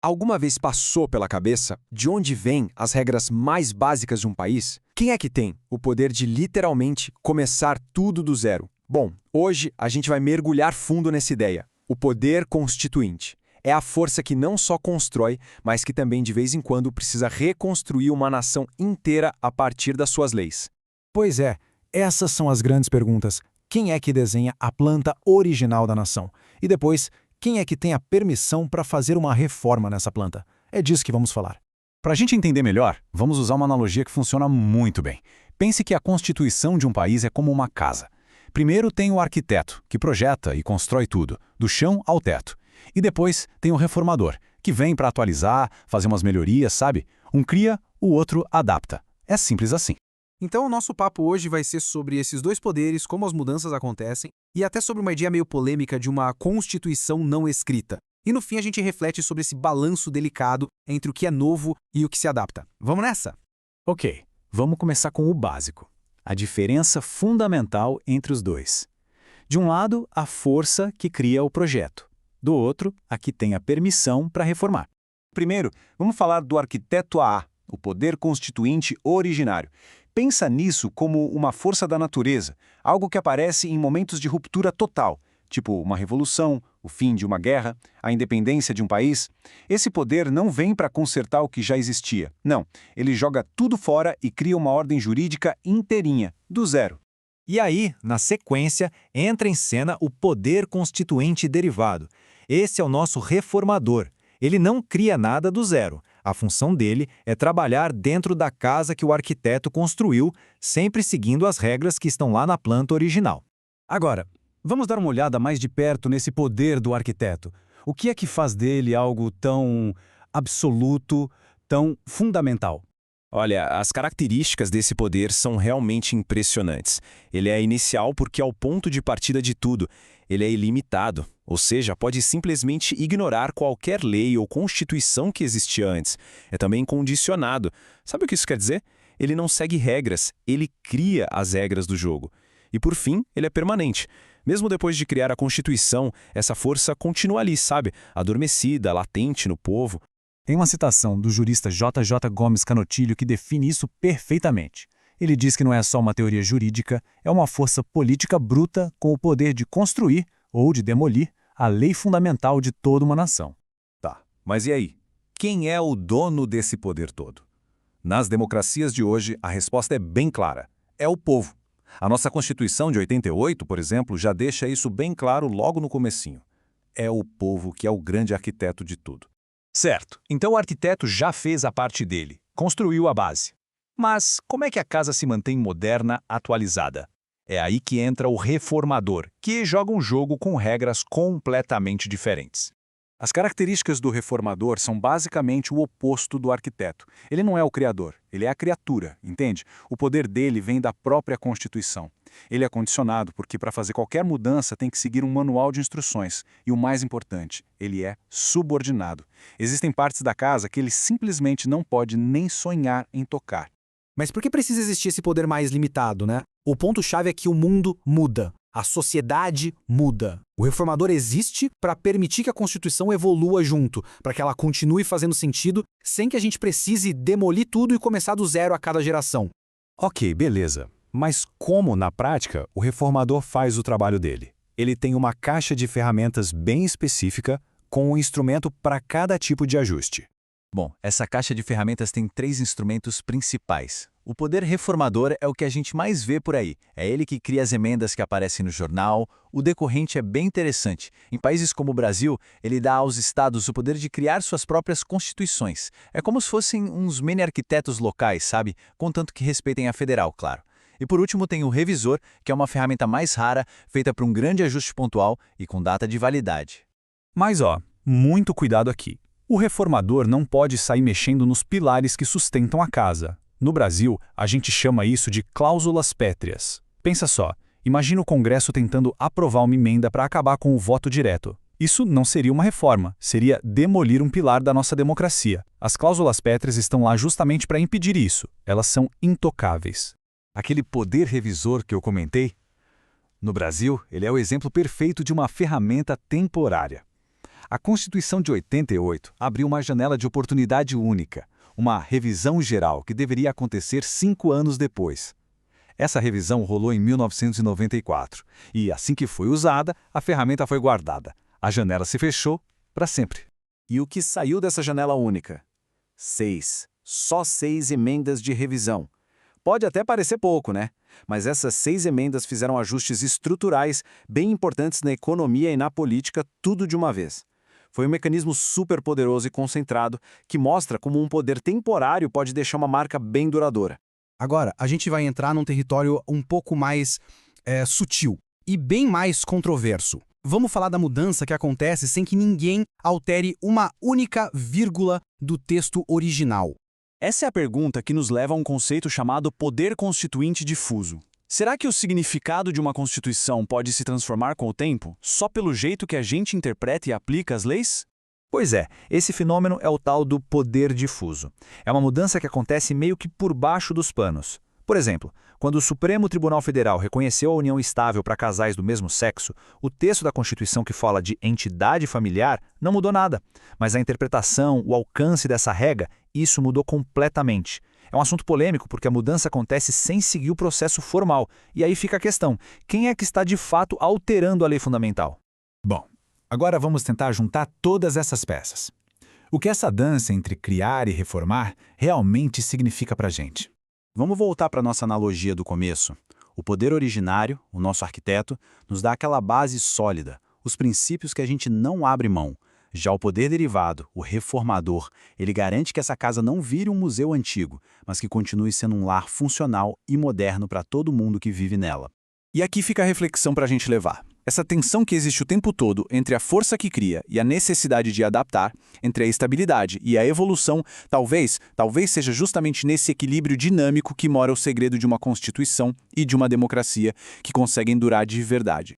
Alguma vez passou pela cabeça de onde vêm as regras mais básicas de um país? Quem é que tem o poder de literalmente começar tudo do zero? Bom, hoje a gente vai mergulhar fundo nessa ideia. O poder constituinte. É a força que não só constrói, mas que também de vez em quando precisa reconstruir uma nação inteira a partir das suas leis. Pois é, essas são as grandes perguntas. Quem é que desenha a planta original da nação? E depois, quem é que tem a permissão para fazer uma reforma nessa planta? É disso que vamos falar. Para a gente entender melhor, vamos usar uma analogia que funciona muito bem. Pense que a constituição de um país é como uma casa. Primeiro tem o arquiteto, que projeta e constrói tudo, do chão ao teto. E depois tem o reformador, que vem para atualizar, fazer umas melhorias, sabe? Um cria, o outro adapta. É simples assim. Então, o nosso papo hoje vai ser sobre esses dois poderes, como as mudanças acontecem, e até sobre uma ideia meio polêmica de uma constituição não escrita. E no fim a gente reflete sobre esse balanço delicado entre o que é novo e o que se adapta. Vamos nessa? Ok, vamos começar com o básico. A diferença fundamental entre os dois. De um lado, a força que cria o projeto. Do outro, a que tem a permissão para reformar. Primeiro, vamos falar do arquiteto A, o poder constituinte originário. Pensa nisso como uma força da natureza, algo que aparece em momentos de ruptura total, tipo uma revolução, o fim de uma guerra, a independência de um país. Esse poder não vem para consertar o que já existia. Não, ele joga tudo fora e cria uma ordem jurídica inteirinha, do zero. E aí, na sequência, entra em cena o poder constituinte derivado. Esse é o nosso reformador. Ele não cria nada do zero. A função dele é trabalhar dentro da casa que o arquiteto construiu, sempre seguindo as regras que estão lá na planta original. Agora, vamos dar uma olhada mais de perto nesse poder do arquiteto. O que é que faz dele algo tão absoluto, tão fundamental? Olha, as características desse poder são realmente impressionantes. Ele é inicial porque é o ponto de partida de tudo. Ele é ilimitado, ou seja, pode simplesmente ignorar qualquer lei ou constituição que existia antes. É também condicionado. Sabe o que isso quer dizer? Ele não segue regras, ele cria as regras do jogo. E por fim, ele é permanente. Mesmo depois de criar a Constituição, essa força continua ali, sabe? Adormecida, latente no povo. Tem uma citação do jurista J. J. Gomes Canotilho que define isso perfeitamente. Ele diz que não é só uma teoria jurídica, é uma força política bruta com o poder de construir ou de demolir a lei fundamental de toda uma nação. Tá, mas e aí? Quem é o dono desse poder todo? Nas democracias de hoje, a resposta é bem clara. É o povo. A nossa Constituição de 88, por exemplo, já deixa isso bem claro logo no comecinho. É o povo que é o grande arquiteto de tudo. Certo, então o arquiteto já fez a parte dele, construiu a base. Mas como é que a casa se mantém moderna, atualizada? É aí que entra o reformador, que joga um jogo com regras completamente diferentes. As características do reformador são basicamente o oposto do arquiteto. Ele não é o criador, ele é a criatura, entende? O poder dele vem da própria Constituição. Ele é condicionado porque para fazer qualquer mudança tem que seguir um manual de instruções. E o mais importante, ele é subordinado. Existem partes da casa que ele simplesmente não pode nem sonhar em tocar. Mas por que precisa existir esse poder mais limitado, né? O ponto-chave é que o mundo muda. A sociedade muda. O reformador existe para permitir que a Constituição evolua junto, para que ela continue fazendo sentido, sem que a gente precise demolir tudo e começar do zero a cada geração. Ok, beleza. Mas como, na prática, o reformador faz o trabalho dele? Ele tem uma caixa de ferramentas bem específica, com um instrumento para cada tipo de ajuste. Bom, essa caixa de ferramentas tem 3 instrumentos principais. O poder reformador é o que a gente mais vê por aí. É ele que cria as emendas que aparecem no jornal. O decorrente é bem interessante. Em países como o Brasil, ele dá aos estados o poder de criar suas próprias constituições. É como se fossem uns mini-arquitetos locais, sabe? Contanto que respeitem a federal, claro. E por último tem o revisor, que é uma ferramenta mais rara, feita para um grande ajuste pontual e com data de validade. Mas muito cuidado aqui. O reformador não pode sair mexendo nos pilares que sustentam a casa. No Brasil, a gente chama isso de cláusulas pétreas. Pensa só, imagina o Congresso tentando aprovar uma emenda para acabar com o voto direto. Isso não seria uma reforma, seria demolir um pilar da nossa democracia. As cláusulas pétreas estão lá justamente para impedir isso. Elas são intocáveis. Aquele poder revisor que eu comentei? No Brasil, ele é o exemplo perfeito de uma ferramenta temporária. A Constituição de 88 abriu uma janela de oportunidade única, uma revisão geral que deveria acontecer 5 anos depois. Essa revisão rolou em 1994 e, assim que foi usada, a ferramenta foi guardada. A janela se fechou para sempre. E o que saiu dessa janela única? 6. Só 6 emendas de revisão. Pode até parecer pouco, né? Mas essas 6 emendas fizeram ajustes estruturais bem importantes na economia e na política, tudo de uma vez. Foi um mecanismo super poderoso e concentrado que mostra como um poder temporário pode deixar uma marca bem duradoura. Agora, a gente vai entrar num território um pouco mais sutil e bem mais controverso. Vamos falar da mudança que acontece sem que ninguém altere uma única vírgula do texto original. Essa é a pergunta que nos leva a um conceito chamado poder constituinte difuso. Será que o significado de uma Constituição pode se transformar com o tempo, só pelo jeito que a gente interpreta e aplica as leis? Pois é, esse fenômeno é o tal do poder difuso. É uma mudança que acontece meio que por baixo dos panos. Por exemplo, quando o Supremo Tribunal Federal reconheceu a união estável para casais do mesmo sexo, o texto da Constituição que fala de entidade familiar não mudou nada. Mas a interpretação, o alcance dessa regra, isso mudou completamente. É um assunto polêmico porque a mudança acontece sem seguir o processo formal. E aí fica a questão, quem é que está de fato alterando a lei fundamental? Bom, agora vamos tentar juntar todas essas peças. O que essa dança entre criar e reformar realmente significa para a gente? Vamos voltar para a nossa analogia do começo. O poder originário, o nosso arquiteto, nos dá aquela base sólida, os princípios que a gente não abre mão. Já o poder derivado, o reformador, ele garante que essa casa não vire um museu antigo, mas que continue sendo um lar funcional e moderno para todo mundo que vive nela. E aqui fica a reflexão para a gente levar. Essa tensão que existe o tempo todo entre a força que cria e a necessidade de adaptar, entre a estabilidade e a evolução, talvez seja justamente nesse equilíbrio dinâmico que mora o segredo de uma Constituição e de uma democracia que conseguem durar de verdade.